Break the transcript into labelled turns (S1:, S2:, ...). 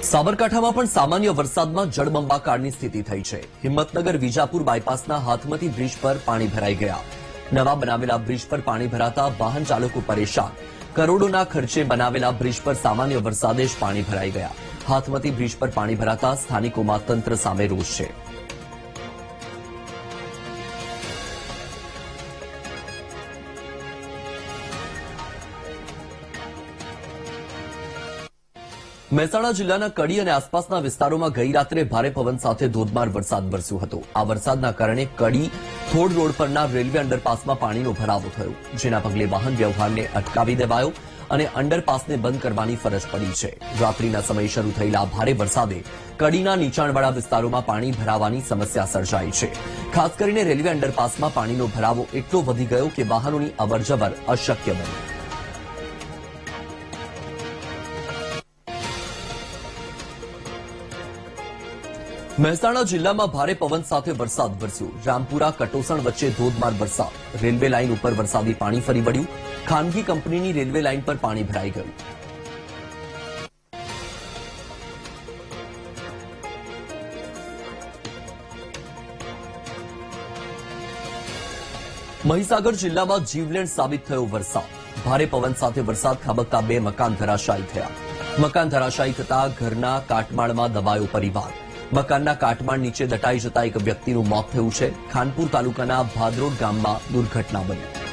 S1: સાબરકાંઠામાં પણ સામાન્ય વરસાદમાં જળબંબાકારની સ્થિતિ થઈ છે। હિંમતનગર વિજાપુર બાયપાસના હાથમતી બ્રિજ પર પાણી ભરાઈ ગયા। નવા બનાવેલા બ્રિજ પર પાણી ભરાતા વાહન ચાલકો પરેશાન। કરોડોના ખર્ચે બનાવેલા બ્રિજ પર સામાન્ય વરસાદે જ પાણી ભરાઈ ગયા। હાથમતી બ્રિજ પર પાણી ભરાતા સ્થાનિકોમાં તંત્ર સામે રોષ છે। મહેસાણા જિલ્લાના કડી અને આસપાસના વિસ્તારોમાં ગઈ રાત્રે ભારે પવન સાથે ધોધમાર વરસાદ વરસ્યો હતો। આ વરસાદના કારણે કડી થોડ રોડ પરના રેલવે અંડરપાસમાં પાણીનો ભરાવો થયો, જેના પગલે વાહન વ્યવહારને અટકાવી દેવાયો અને અંડરપાસને બંધ કરવાની ફરજ પડી છે। રાત્રિના સમયે શરૂ થયેલા ભારે વરસાદે કડીના નીચાણવાળા વિસ્તારોમાં પાણી ભરાવાની સમસ્યા સર્જાઈ છે। ખાસ કરીને રેલવે અંડરપાસમાં પાણીનો ભરાવો એટલો વધી ગયો કે વાહનોની અવરજવર અશક્ય બની। મહેસાણા જિલ્લામાં ભારે પવન સાથે વરસાદ વરસ્યો। રામપુરા કટોસણ વચ્ચે ધોધમાર વરસાદ। રેલવે લાઇન ઉપર વરસાદી પાણી ફરી વળ્યું। ખાનગી કંપનીની રેલવે લાઇન પર પાણી ભરાઈ ગયું। મહીસાગર જિલ્લામાં જીવલેણ સાબિત થયો વરસાદ। ભારે પવન સાથે વરસાદ ખાબકતા 2 મકાન ધરાશાયી થયા। મકાન ધરાશાયી થતા ઘરના કાટમાળમાં દબાયો પરિવાર। મકાનના કાટમાળ નીચે દટાઈ જતા એક વ્યક્તિનું મોત થયું છે। ખાનપુર તાલુકાના ભાદરોડ ગામમાં દુર્ઘટના બની।